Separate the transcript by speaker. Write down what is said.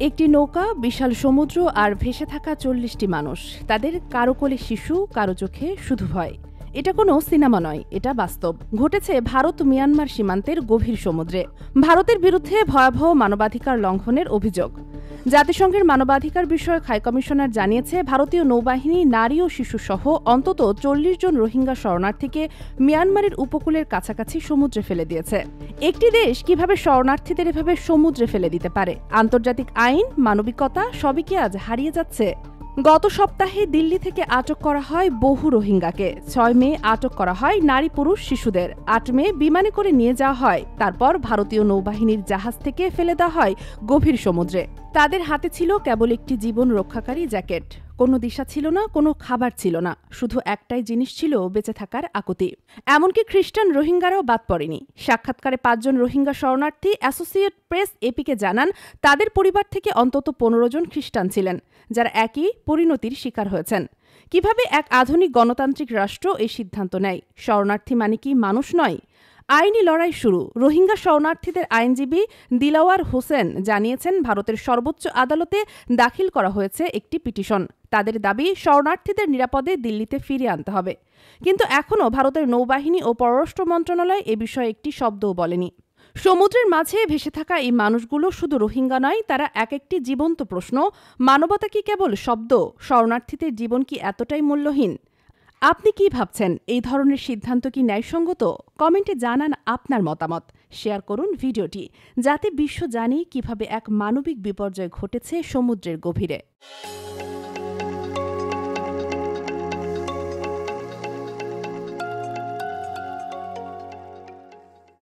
Speaker 1: একটি নৌকা, বিশাল সমুদ্র আর ভেসে থাকা ৪০টি মানুষ। তাদের কারো কোলে শিশু, কারো চোখে শুধু ভয়। এটা কোনো সিনেমা নয়, এটা বাস্তব। ঘটেছে ভারত মিয়ানমার সীমান্তের গভীর সমুদ্রে। ভারতের বিরুদ্ধে ভয়াবহ মানবাধিকার লঙ্ঘনের অভিযোগ। জাতিসংঘের মানবাধিকার বিষয়ক হাইকমিশনার জানিয়েছে, ভারতীয় নৌবাহিনী নারী ও শিশুসহ অন্তত ৪০ জন রোহিঙ্গা শরণার্থীকে মিয়ানমারের উপকূলের কাছাকাছি সমুদ্রে ফেলে দিয়েছে। একটি দেশ কিভাবে শরণার্থীদের এভাবে সমুদ্রে ফেলে দিতে পারে? আন্তর্জাতিক আইন, মানবিকতা সবই কি আজ হারিয়ে যাচ্ছে? গত সপ্তাহে দিল্লি থেকে আটক করা হয় বহু রোহিঙ্গাকে। ৬ মে আটক করা হয় নারী, পুরুষ, শিশুদের। ৮ মে বিমানে করে নিয়ে যাওয়া হয়। তারপর ভারতীয় নৌবাহিনীর জাহাজ থেকে ফেলে দেওয়া হয় গভীর সমুদ্রে। তাদের হাতে ছিল কেবল একটি জীবন রক্ষাকারী জ্যাকেট। কোনো দিশা ছিল না, কোনো খাবার ছিল না, শুধু একটাই জিনিস ছিল, বেঁচে থাকার আকুতি। এমনকি খ্রিস্টান রোহিঙ্গারাও বাদ পড়েনি। সাক্ষাৎকারে ৫ জন রোহিঙ্গা শরণার্থী অ্যাসোসিয়েট প্রেস এপিকে জানান, তাদের পরিবার থেকে অন্তত ১৫ জন খ্রিস্টান ছিলেন, যারা একই পরিণতির শিকার হয়েছেন। কিভাবে এক আধুনিক গণতান্ত্রিক রাষ্ট্র এই সিদ্ধান্ত নেয়? শরণার্থী মানে কি মানুষ নয়? আইনি লড়াই শুরু। রোহিঙ্গা শরণার্থীদের আইনজীবী দিলাওয়ার হোসেন জানিয়েছেন, ভারতের সর্বোচ্চ আদালতে দাখিল করা হয়েছে একটি পিটিশন। তাদের দাবি, শরণার্থীদের নিরাপদে দিল্লিতে ফিরিয়ে আনতে হবে। কিন্তু এখনও ভারতের নৌবাহিনী ও পররাষ্ট্র মন্ত্রণালয় এ বিষয়ে একটি শব্দও বলেনি। সমুদ্রের মাঝে ভেসে থাকা এই মানুষগুলো শুধু রোহিঙ্গা নয়, তারা এক একটি জীবন্ত প্রশ্ন। মানবতা কি কেবল শব্দ? শরণার্থীদের জীবন কি এতটাই মূল্যহীন? আপনি কি ভাবছেন? এই ধরনের সিদ্ধান্ত কি ন্যায়সঙ্গত? কমেন্টে জানান আপনার মতামত। শেয়ার করুন ভিডিওটি, যাতে বিশ্ব জানে কিভাবে এক মানবিক বিপর্যয় ঘটেছে সমুদ্রের গভীরে।